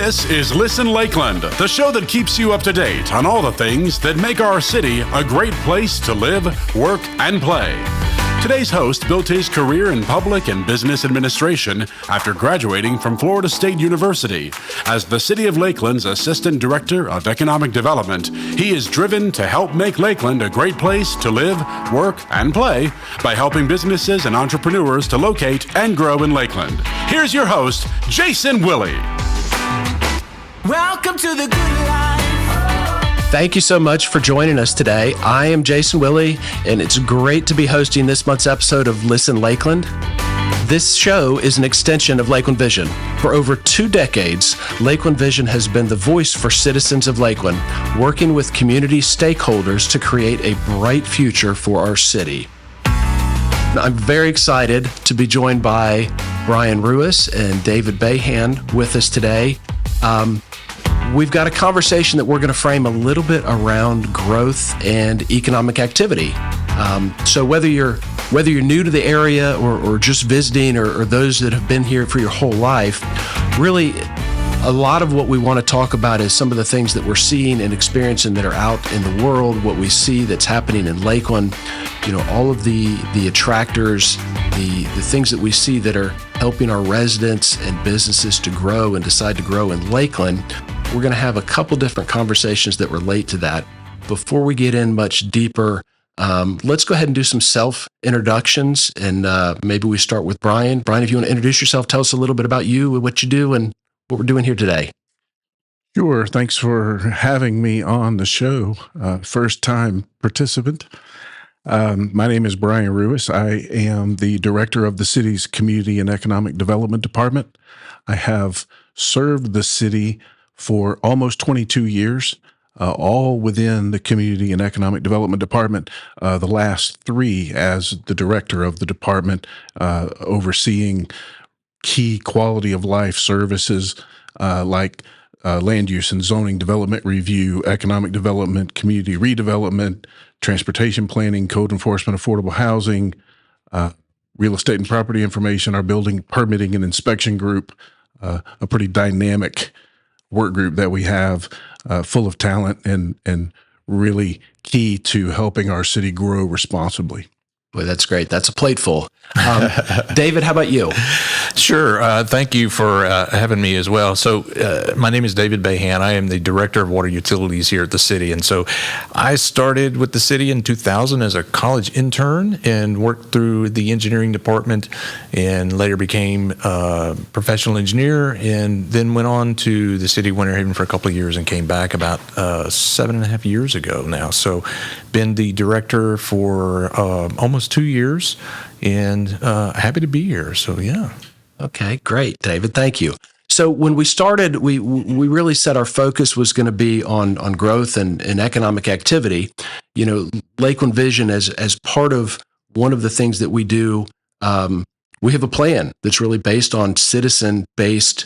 This is Listen Lakeland, the show that keeps you up to date on all the things that make our city a great place to live, work, and play. Today's host built his career in public and business administration after graduating from Florida State University. As the City of Lakeland's Assistant Director of Economic Development, he is driven to help make Lakeland a great place to live, work, and play by helping businesses and entrepreneurs to locate and grow in Lakeland. Here's your host, Jason Willey. Welcome to the good life. Thank you so much for joining us today. I am Jason Willey, and it's great to be hosting this month's episode of Listen Lakeland. This show is an extension of Lakeland Vision. For over 2 decades, Lakeland Vision has been the voice for citizens of Lakeland, working with community stakeholders to create a bright future for our city. I'm very excited to be joined by Brian Rewis and David Bayhan with us today. We've got a conversation that we're going to frame a little bit around growth and economic activity. So whether you're new to the area or just visiting or those that have been here for your whole life, really a lot of what we want to talk about is some of the things that we're seeing and experiencing that are out in the world, what we see that's happening in Lakeland, all of the attractors, the things that we see that are helping our residents and businesses to grow and decide to grow in Lakeland. We're going to have a couple different conversations that relate to that. Before we get in much deeper, let's go ahead and do some self-introductions, and maybe we start with Brian. Brian, if you want to introduce yourself, tell us a little bit about you and what you do and what we're doing here today. Sure. Thanks for having me on the show. First-time participant. My name is Brian Rewis. I am the director of the city's Community and Economic Development Department. I have served the city for almost 22 years, all within the Community and Economic Development Department, the last 3 as the director of the department, overseeing key quality of life services like land use and zoning development review, economic development, community redevelopment, transportation planning, code enforcement, affordable housing, real estate and property information, our building permitting and inspection group, a pretty dynamic work group that we have, full of talent and really key to helping our city grow responsibly. Boy, that's great. That's a plate full. David, how about you? Sure. Thank you for having me as well. So my name is David Bayhan. I am the Director of Water Utilities here at the city. And so I started with the city in 2000 as a college intern and worked through the engineering department and later became a professional engineer and then went on to the city of Winter Haven for a couple of years and came back about 7.5 years ago now. So been the director for almost 2 years and happy to be here. So, yeah. Okay, great, David. Thank you. So when we started, we really said our focus was going to be on growth and economic activity. Lakeland Vision as part of one of the things that we do, we have a plan that's really based on citizen-based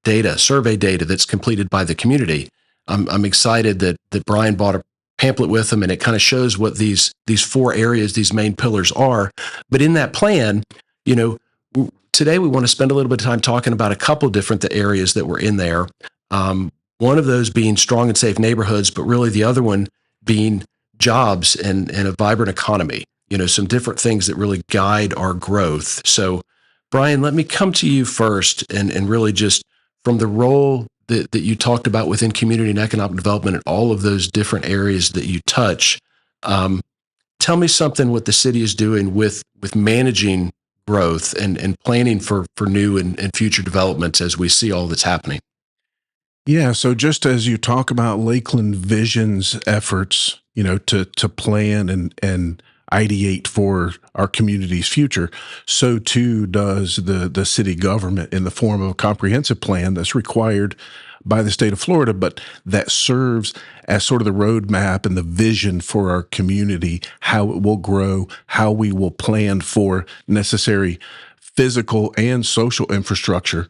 data, survey data that's completed by the community. I'm excited that Brian bought a pamphlet with them, and it kind of shows what these 4 areas, these main pillars are. But in that plan, today we want to spend a little bit of time talking about a couple different areas that were in there. One of those being strong and safe neighborhoods, but really the other one being jobs and a vibrant economy. Some different things that really guide our growth. So, Brian, let me come to you first and really just from the role that you talked about within community and economic development and all of those different areas that you touch. Tell me something what the city is doing with managing growth and planning for new and future developments as we see all that's happening. Yeah, so just as you talk about Lakeland Vision's efforts, to plan and ideate for our community's future, so too does the city government in the form of a comprehensive plan that's required by the state of Florida, but that serves as sort of the roadmap and the vision for our community, how it will grow, how we will plan for necessary physical and social infrastructure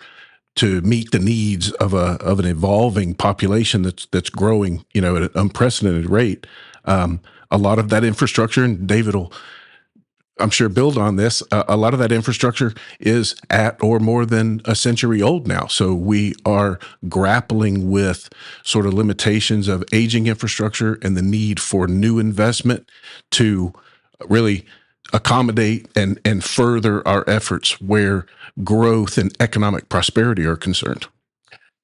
to meet the needs of an evolving population that's growing, at an unprecedented rate. A lot of that infrastructure, and David will I'm sure build on this. A lot of that infrastructure is at or more than a century old now. So we are grappling with sort of limitations of aging infrastructure and the need for new investment to really accommodate and further our efforts where growth and economic prosperity are concerned.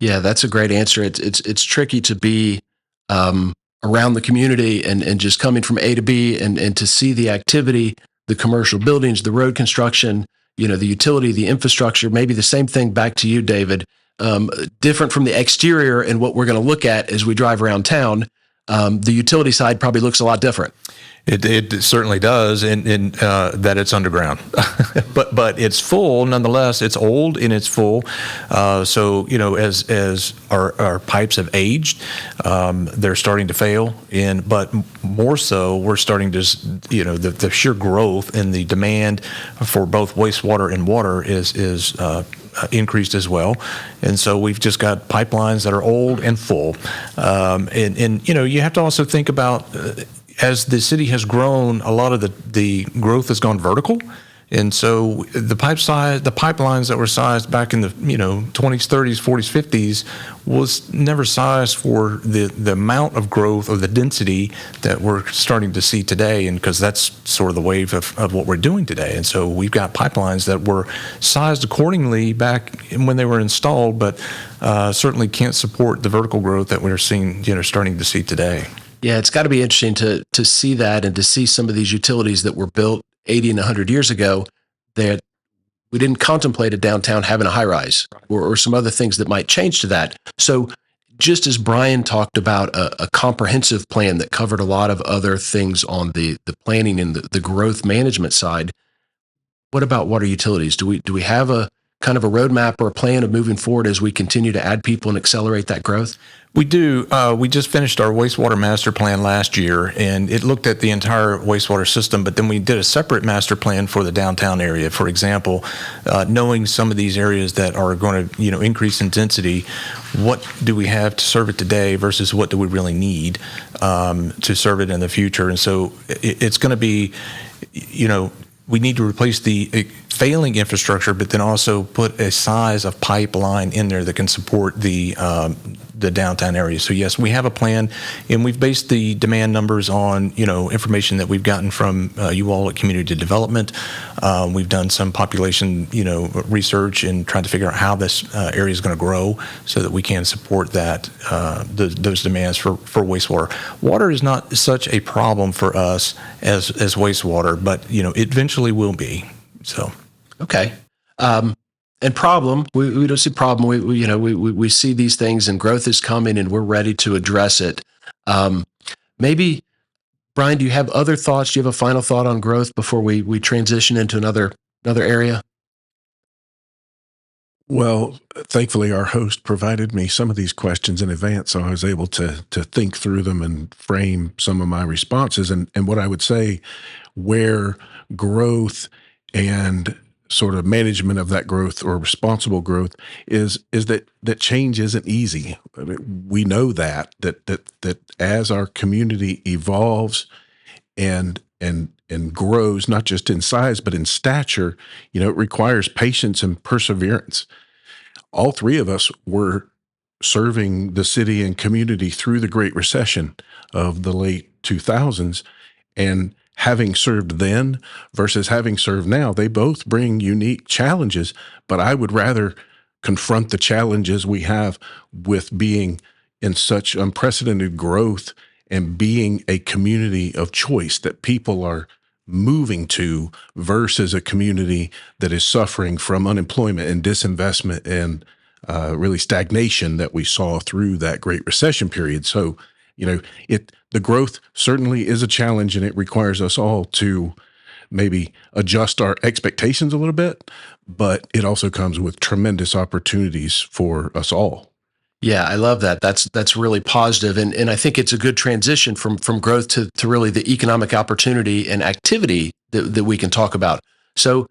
Yeah, that's a great answer. It's tricky to be around the community and just coming from A to B and to see the activity, the commercial buildings, the road construction, the utility, the infrastructure. Maybe the same thing back to you, David. Different from the exterior and what we're going to look at as we drive around town. The utility side probably looks a lot different. It certainly does, in that it's underground, but it's full nonetheless. It's old and it's full. So as our pipes have aged, they're starting to fail. But more so, we're starting to the sheer growth in the demand for both wastewater and water is increased as well, and so we've just got pipelines that are old and full. And you have to also think about. As the city has grown, a lot of the growth has gone vertical. And so the pipelines that were sized back in the 20s, 30s, 40s, 50s was never sized for the amount of growth or the density that we're starting to see today. And because that's sort of the wave of what we're doing today. And so we've got pipelines that were sized accordingly back when they were installed, but certainly can't support the vertical growth that we're seeing, starting to see today. Yeah, it's got to be interesting to see that and to see some of these utilities that were built 80 and 100 years ago that we didn't contemplate a downtown having a high rise or some other things that might change to that. So just as Brian talked about a comprehensive plan that covered a lot of other things on the planning and the growth management side, what about water utilities? Do we have a kind of a roadmap or a plan of moving forward as we continue to add people and accelerate that growth? We do. We just finished our wastewater master plan last year, and it looked at the entire wastewater system, but then we did a separate master plan for the downtown area. For example, knowing some of these areas that are going to, increase in density, what do we have to serve it today versus what do we really need to serve it in the future? And so it's going to be, we need to replace the failing infrastructure, but then also put a size of pipeline in there that can support the downtown area. So yes, we have a plan, and we've based the demand numbers on information that we've gotten from you all at Community Development. We've done some population research and trying to figure out how this area is going to grow so that we can support that those demands for wastewater. Water is not such a problem for us as wastewater, but it eventually will be. So okay. And problem, we don't see problem. We see these things and growth is coming and we're ready to address it. Maybe, Brian, do you have other thoughts? Do you have a final thought on growth before we transition into another area? Well, thankfully, our host provided me some of these questions in advance, so I was able to think through them and frame some of my responses. And what I would say, where growth and sort of management of that growth or responsible growth is that change isn't easy. I mean, we know that as our community evolves and grows, not just in size but in stature, it requires patience and perseverance. All three of us were serving the city and community through the Great Recession of the late 2000s, and having served then versus having served now, they both bring unique challenges, but I would rather confront the challenges we have with being in such unprecedented growth and being a community of choice that people are moving to versus a community that is suffering from unemployment and disinvestment and really stagnation that we saw through that Great Recession period. So, the growth certainly is a challenge, and it requires us all to maybe adjust our expectations a little bit, but it also comes with tremendous opportunities for us all. Yeah, I love that. That's really positive. And I think it's a good transition from growth to really the economic opportunity and activity that we can talk about. So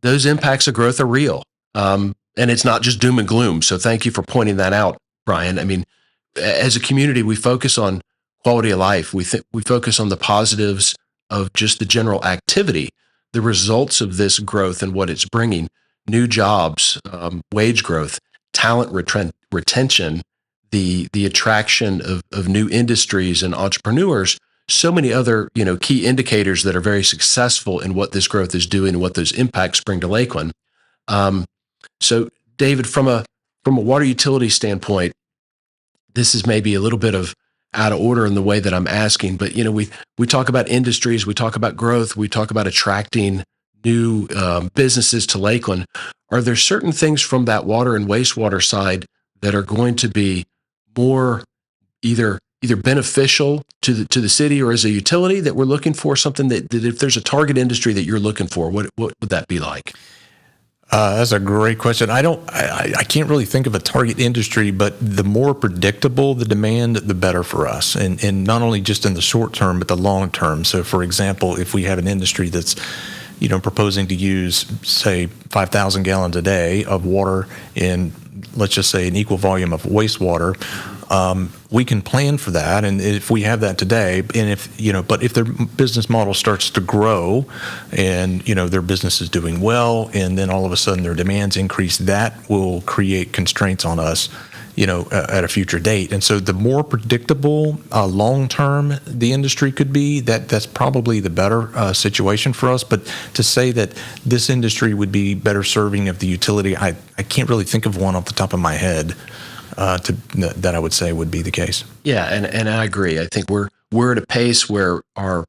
those impacts of growth are real. And it's not just doom and gloom. So thank you for pointing that out, Brian. I mean, as a community, we focus on quality of life. We focus on the positives of just the general activity, the results of this growth and what it's bringing, new jobs, wage growth, talent retention, the attraction of new industries and entrepreneurs, so many other, key indicators that are very successful in what this growth is doing and what those impacts bring to Lakeland. So David, from a water utility standpoint, this is maybe a little bit of out of order in the way that I'm asking, but we talk about industries, we talk about growth, we talk about attracting new businesses to Lakeland. Are there certain things from that water and wastewater side that are going to be more either beneficial to the city or as a utility that we're looking for? Something that if there's a target industry that you're looking for, what would that be like? That's a great question. I can't really think of a target industry, but the more predictable the demand, the better for us. And not only just in the short term, but the long term. So for example, if we have an industry that's, proposing to use, say, 5,000 gallons a day of water in, let's just say, an equal volume of wastewater, we can plan for that. And if we have that today, and but if their business model starts to grow and, their business is doing well, and then all of a sudden their demands increase, that will create constraints on us, at a future date. And so the more predictable long-term the industry could be, that's probably the better situation for us. But to say that this industry would be better serving of the utility, I can't really think of one off the top of my head. That I would say would be the case. Yeah, and I agree. I think we're at a pace where our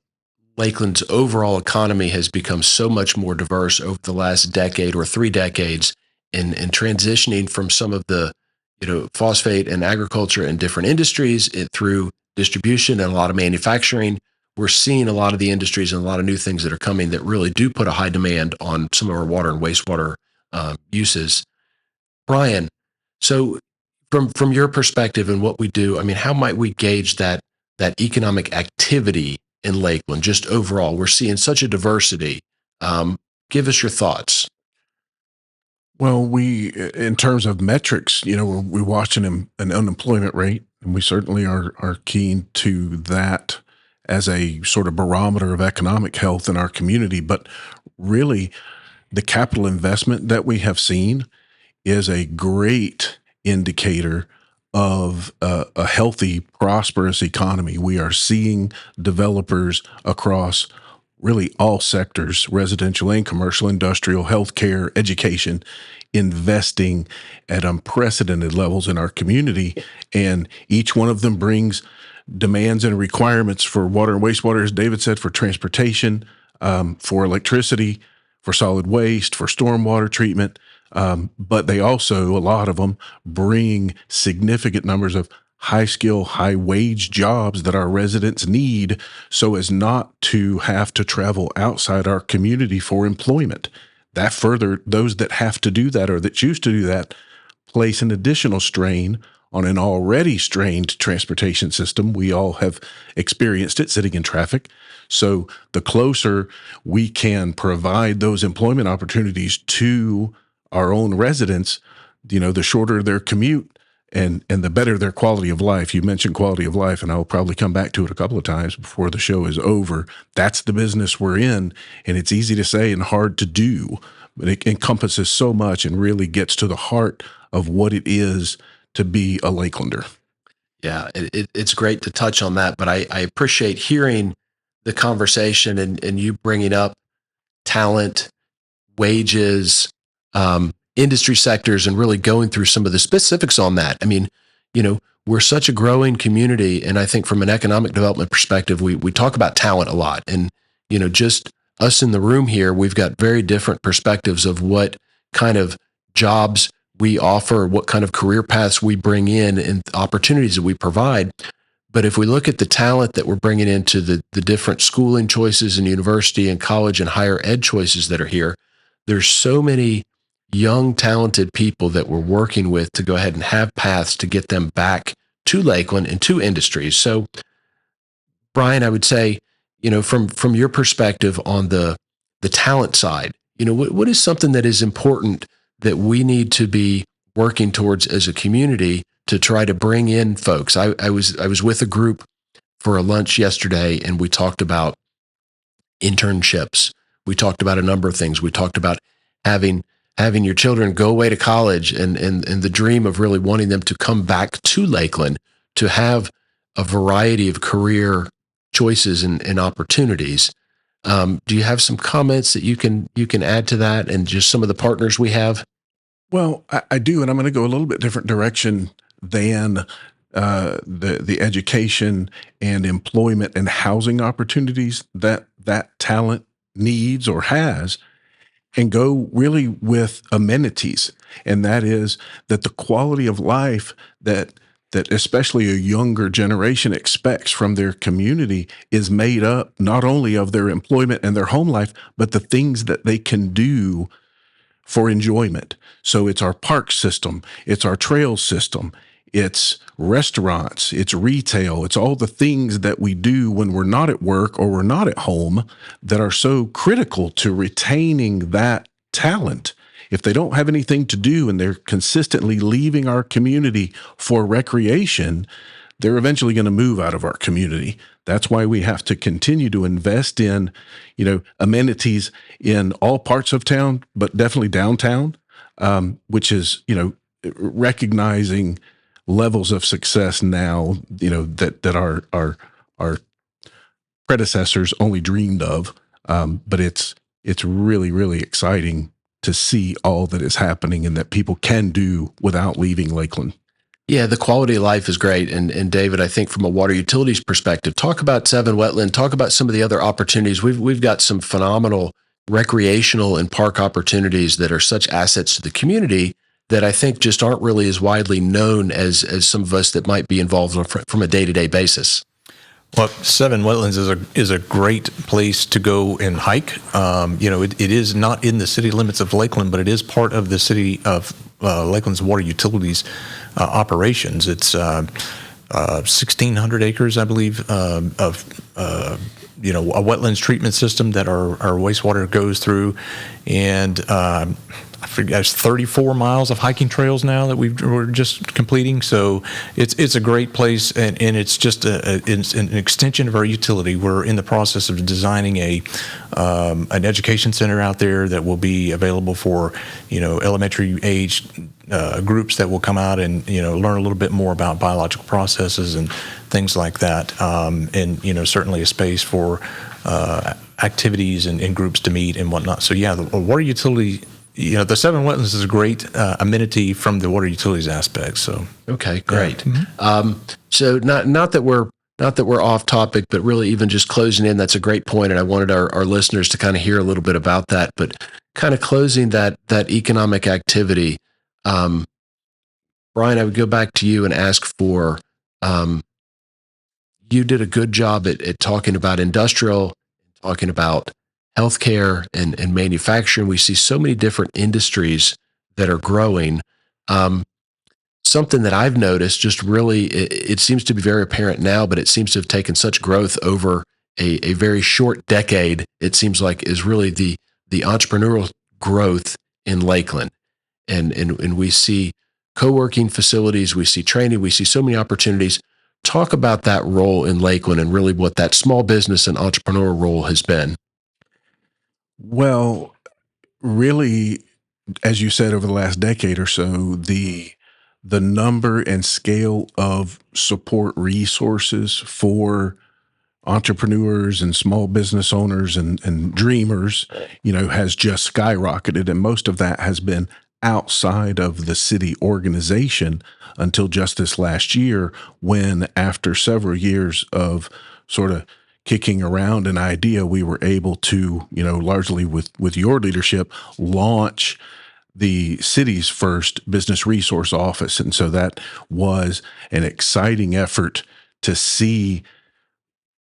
Lakeland's overall economy has become so much more diverse over the last decade or 3 decades, and transitioning from some of the phosphate and agriculture and different industries through distribution and a lot of manufacturing. We're seeing a lot of the industries and a lot of new things that are coming that really do put a high demand on some of our water and wastewater uses. Brian, so from your perspective and what we do, how might we gauge that economic activity in Lakeland just overall? We're seeing such a diversity. Give us your thoughts. Well, in terms of metrics, we're watching an unemployment rate, and we certainly are keen to that as a sort of barometer of economic health in our community. But really, the capital investment that we have seen is a great indicator of a healthy, prosperous economy. We are seeing developers across really all sectors, residential and commercial, industrial, healthcare, education, investing at unprecedented levels in our community. And each one of them brings demands and requirements for water and wastewater, as David said, for transportation, for electricity, for solid waste, for stormwater treatment. But they also, a lot of them, bring significant numbers of high-skill, high-wage jobs that our residents need so as not to have to travel outside our community for employment. That further, those that have to do that or that choose to do that place an additional strain on an already strained transportation system. We all have experienced it sitting in traffic. So the closer we can provide those employment opportunities to our own residents, the shorter their commute and the better their quality of life. You mentioned quality of life, and I'll probably come back to it a couple of times before the show is over. That's the business we're in, and it's easy to say and hard to do, but it encompasses so much and really gets to the heart of what it is to be a Lakelander. Yeah, it's great to touch on that, but I appreciate hearing the conversation and you bringing up talent, wages, industry sectors, and really going through some of the specifics on that. We're such a growing community, and I think from an economic development perspective, we talk about talent a lot. And, just us in the room here, we've got very different perspectives of what kind of jobs we offer, what kind of career paths we bring in, and opportunities that we provide. But if we look at the talent that we're bringing into the different schooling choices and university and college and higher ed choices that are here, there's so many young, talented people that we're working with to go ahead and have paths to get them back to Lakeland and to industries. So, Brian, I would say, from your perspective on the talent side, what is something that is important that we need to be working towards as a community to try to bring in folks? I was with a group for a lunch yesterday, and we talked about internships. We talked about a number of things. We talked about having your children go away to college and the dream of really wanting them to come back to Lakeland to have a variety of career choices and opportunities. Do you have some comments that you can add to that and just some of the partners we have? Well, I do, and I'm going to go a little bit different direction than the education and employment and housing opportunities that talent needs or has, and go really with amenities. And that is that the quality of life that especially a younger generation expects from their community is made up not only of their employment and their home life, but the things that they can do for enjoyment. So it's our park system, it's our trail system, it's restaurants, it's retail, it's all the things that we do when we're not at work or we're not at home that are so critical to retaining that talent. If they don't have anything to do and they're consistently leaving our community for recreation, they're eventually going to move out of our community. That's why we have to continue to invest in, amenities in all parts of town, but definitely downtown, which is, recognizing levels of success now, that our predecessors only dreamed of. But it's really, really exciting to see all that is happening and that people can do without leaving Lakeland. Yeah, the quality of life is great. And David, I think from a water utilities perspective, talk about Seven Wetland, talk about some of the other opportunities. We've got some phenomenal recreational and park opportunities that are such assets to the community that I think just aren't really as widely known as some of us that might be involved from a day-to-day basis. Well, Seven Wetlands is a great place to go and hike. It is not in the city limits of Lakeland, but it is part of the city of Lakeland's water utilities operations. It's 1,600 acres, I believe, of a wetlands treatment system that our wastewater goes through, and I forget, it's 34 miles of hiking trails now that we're just completing. So it's a great place, and it's just it's an extension of our utility. We're in the process of designing an education center out there that will be available for elementary age groups that will come out and learn a little bit more about biological processes and things like that, and certainly a space for activities and groups to meet and whatnot. So yeah, the water utility. The Seven Wetlands is a great amenity from the water utilities aspect. So okay, great. Yeah. Mm-hmm. So not that we're off topic, but really even just closing in, that's a great point, and I wanted our listeners to kind of hear a little bit about that. But kind of closing that economic activity, Brian, I would go back to you and ask for. You did a good job at talking about industrial, talking about healthcare and manufacturing. We see so many different industries that are growing. Something that I've noticed, just really, it seems to be very apparent now, but it seems to have taken such growth over a very short decade, it seems like, is really the entrepreneurial growth in Lakeland. And we see co-working facilities, we see training, we see so many opportunities. Talk about that role in Lakeland and really what that small business and entrepreneurial role has been. Well, really, as you said, over the last decade or so, the number and scale of support resources for entrepreneurs and small business owners and dreamers, has just skyrocketed. And most of that has been outside of the city organization until just this last year, when after several years of sort of kicking around an idea, we were able to, largely with your leadership, launch the city's first business resource office. And so that was an exciting effort to see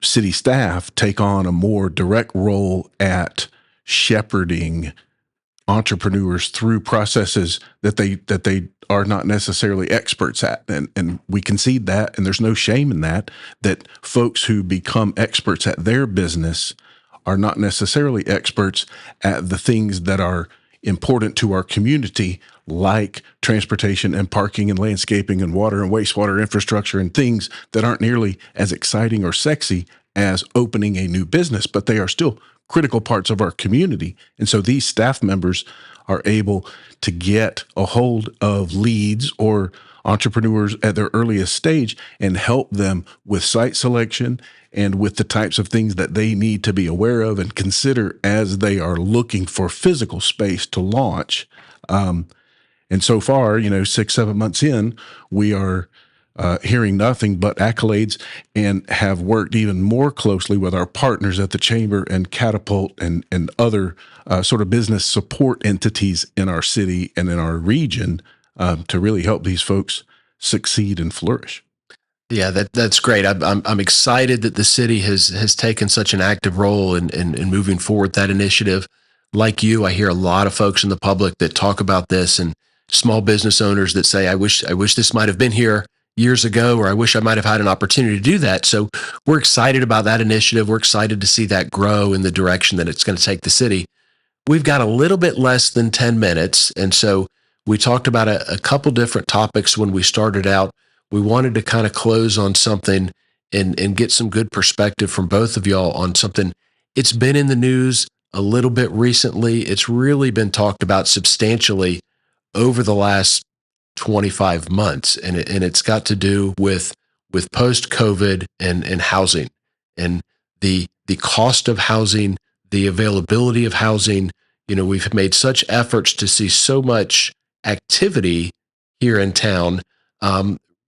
city staff take on a more direct role at shepherding entrepreneurs through processes that they are not necessarily experts at. And we concede that, and there's no shame in that folks who become experts at their business are not necessarily experts at the things that are important to our community, like transportation and parking and landscaping and water and wastewater infrastructure and things that aren't nearly as exciting or sexy as opening a new business, but they are still critical parts of our community. And so these staff members are able to get a hold of leads or entrepreneurs at their earliest stage and help them with site selection and with the types of things that they need to be aware of and consider as they are looking for physical space to launch. And so far, 6-7 months in, we are hearing nothing but accolades and have worked even more closely with our partners at the Chamber and Catapult and other sort of business support entities in our city and in our region to really help these folks succeed and flourish. Yeah, that's great. I'm excited that the city has taken such an active role in moving forward that initiative. Like you, I hear a lot of folks in the public that talk about this, and small business owners that say, I wish this might have been here years ago, or I wish I might have had an opportunity to do that. So we're excited about that initiative. We're excited to see that grow in the direction that it's going to take the city. We've got a little bit less than 10 minutes. And so we talked about a couple different topics when we started out. We wanted to kind of close on something and get some good perspective from both of y'all on something. It's been in the news a little bit recently. It's really been talked about substantially over the last 25 months. And it's got to do with post-COVID and housing and the cost of housing, the availability of housing. We've made such efforts to see so much activity here in town.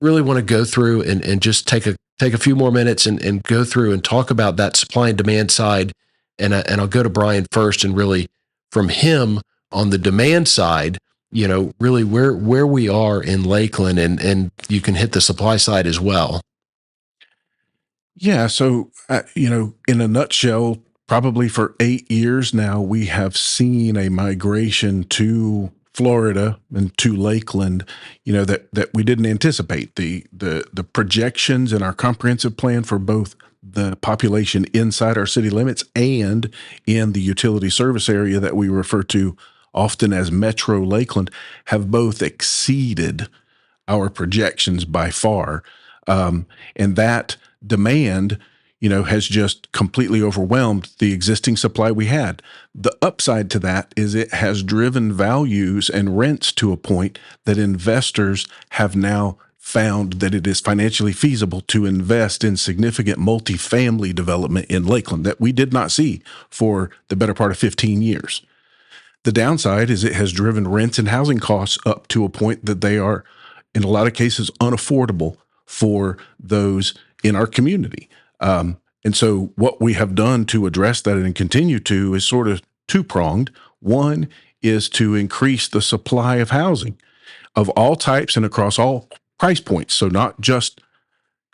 Really want to go through and just take a few more minutes and go through and talk about that supply and demand side. And I'll go to Brian first, and really from him on the demand side, really where we are in Lakeland, and you can hit the supply side as well. Yeah. So, in a nutshell, probably for 8 years now, we have seen a migration to Florida and to Lakeland, that we didn't anticipate. The projections in our comprehensive plan for both the population inside our city limits and in the utility service area that we refer to often as Metro Lakeland have both exceeded our projections by far. And that demand, has just completely overwhelmed the existing supply we had. The upside to that is it has driven values and rents to a point that investors have now found that it is financially feasible to invest in significant multifamily development in Lakeland that we did not see for the better part of 15 years. The downside is it has driven rents and housing costs up to a point that they are, in a lot of cases, unaffordable for those in our community. And so what we have done to address that and continue to is sort of two-pronged. One is to increase the supply of housing of all types and across all price points. So not just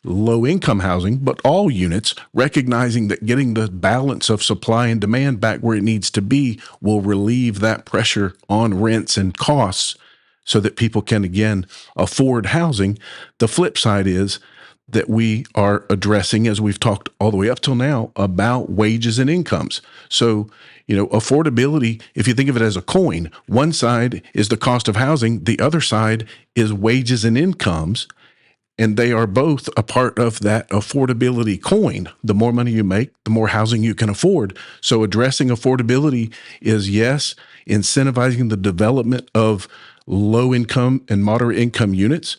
low-income housing, but all units, recognizing that getting the balance of supply and demand back where it needs to be will relieve that pressure on rents and costs so that people can, again, afford housing. The flip side is that we are addressing, as we've talked all the way up till now, about wages and incomes. So, affordability, if you think of it as a coin, one side is the cost of housing, the other side is wages and incomes, and they are both a part of that affordability coin. The more money you make, the more housing you can afford. So addressing affordability is, yes, incentivizing the development of low-income and moderate-income units,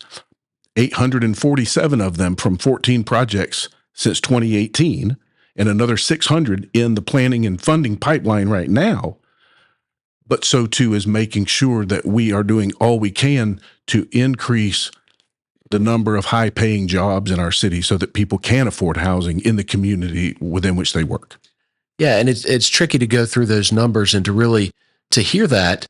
847 of them from 14 projects since 2018, and another 600 in the planning and funding pipeline right now. But so too is making sure that we are doing all we can to increase the number of high-paying jobs in our city so that people can afford housing in the community within which they work. Yeah, and it's tricky to go through those numbers and to hear that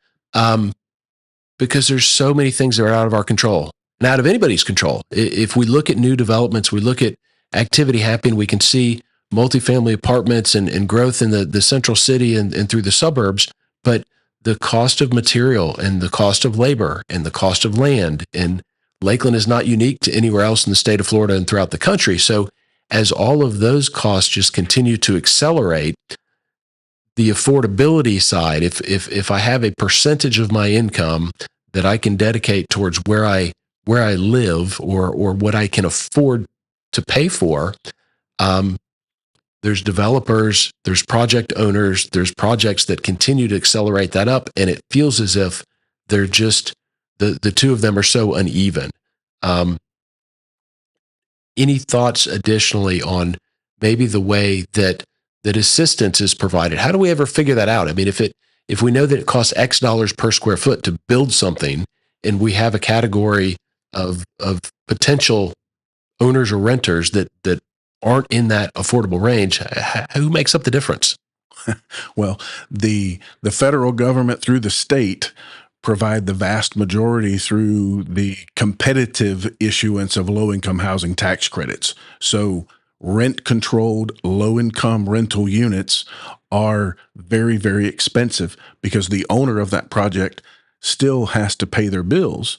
because there's so many things that are out of our control and out of anybody's control. If we look at new developments, we look at activity happening, we can see multifamily apartments and growth in the central city and through the suburbs, but the cost of material and the cost of labor and the cost of land, and Lakeland is not unique to anywhere else in the state of Florida and throughout the country. So as all of those costs just continue to accelerate, the affordability side, if I have a percentage of my income that I can dedicate towards where I live or what I can afford to pay for, there's developers, there's project owners, there's projects that continue to accelerate that up, and it feels as if they're just the two of them are so uneven. Any thoughts additionally on maybe the way that assistance is provided? How do we ever figure that out? I mean, if we know that it costs X dollars per square foot to build something, and we have a category of potential owners or renters that aren't in that affordable range, who makes up the difference? Well, the federal government through the state provide the vast majority through the competitive issuance of low-income housing tax credits. So rent-controlled low-income rental units are very, very expensive because the owner of that project still has to pay their bills.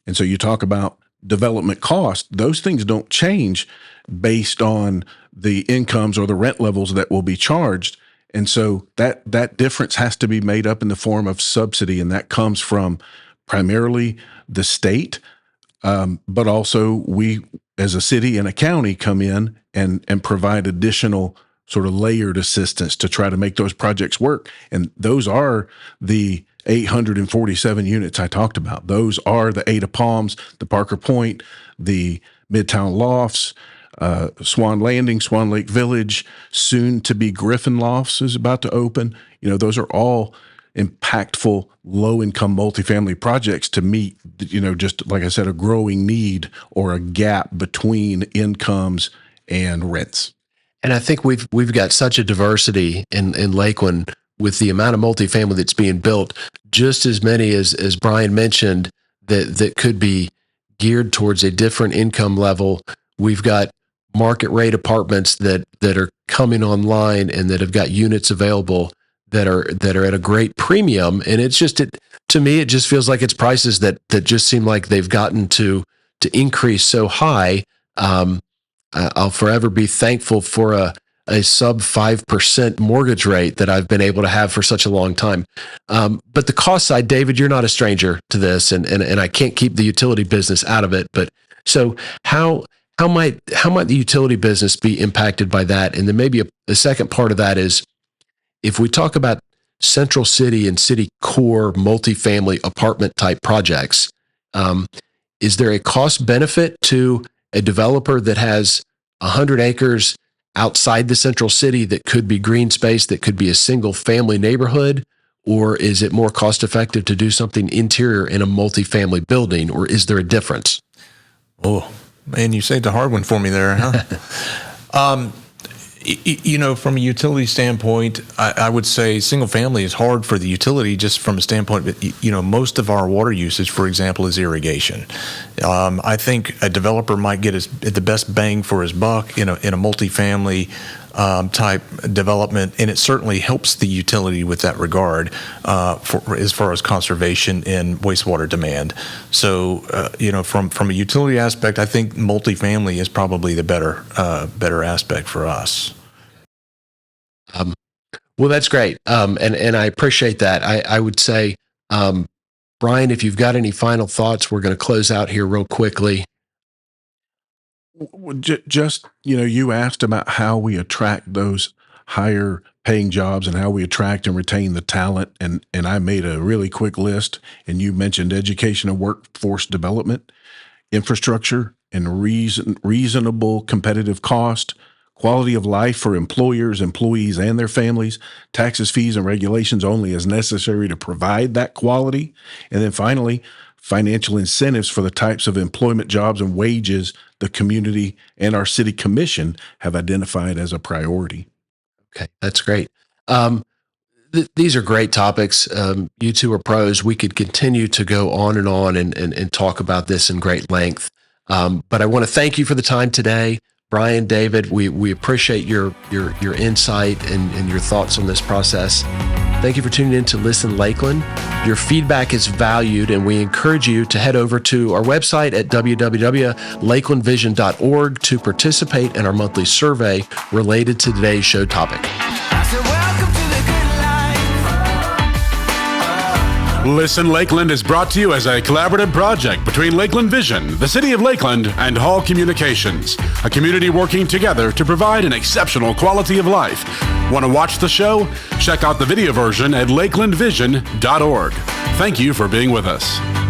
And so you talk about development costs, those things don't change based on the incomes or the rent levels that will be charged. And so that difference has to be made up in the form of subsidy, and that comes from primarily the state, but also we as a city and a county come in and provide additional sort of layered assistance to try to make those projects work. And those are the 847 units I talked about. Those are the Ada Palms, the Parker Point, the Midtown Lofts, Swan Landing, Swan Lake Village, soon to be Griffin Lofts is about to open. You know, those are all impactful low-income multifamily projects to meet, you know, just like I said, a growing need or a gap between incomes and rents. And I think we've got such a diversity in Lakeland with the amount of multifamily that's being built, just as many as Brian mentioned that could be geared towards a different income level. We've got market rate apartments that are coming online and that have got units available that are at a great premium. And it's just, to me, it just feels like it's prices that just seem like they've gotten to increase so high. I'll forever be thankful for a sub 5% mortgage rate that I've been able to have for such a long time. But the cost side, David, you're not a stranger to this, and I can't keep the utility business out of it. But so how might the utility business be impacted by that? And then maybe a second part of that is, if we talk about central city and city core multifamily apartment type projects, is there a cost benefit to a developer that has 100 acres outside the central city that could be green space, that could be a single family neighborhood? Or is it more cost effective to do something interior in a multifamily building? Or is there a difference? Oh, man, you saved a hard one for me there, huh? You know, from a utility standpoint, I would say single family is hard for the utility just from a standpoint that, you know, most of our water usage, for example, is irrigation. I think a developer might get the best bang for his buck in a multifamily type development, and it certainly helps the utility with that regard as far as conservation and wastewater demand. So, you know, from a utility aspect, I think multifamily is probably the better aspect for us. Well, that's great, and I appreciate that. I would say, Brian, if you've got any final thoughts, we're going to close out here real quickly. Just, you know, you asked about how we attract those higher paying jobs and how we attract and retain the talent. And I made a really quick list, and you mentioned education and workforce development, infrastructure and reasonable competitive cost, quality of life for employers, employees, and their families, taxes, fees, and regulations only as necessary to provide that quality. And then finally, financial incentives for the types of employment, jobs, and wages the community and our city commission have identified as a priority. Okay, that's great. These are great topics. You two are pros. We could continue to go on and talk about this in great length. But I want to thank you for the time today. Brian, David, we appreciate your insight and your thoughts on this process. Thank you for tuning in to Listen Lakeland. Your feedback is valued, and we encourage you to head over to our website at www.lakelandvision.org to participate in our monthly survey related to today's show topic. I said, welcome to the good life. Listen Lakeland is brought to you as a collaborative project between Lakeland Vision, the City of Lakeland, and Hall Communications, a community working together to provide an exceptional quality of life. Want to watch the show? Check out the video version at lakelandvision.org. Thank you for being with us.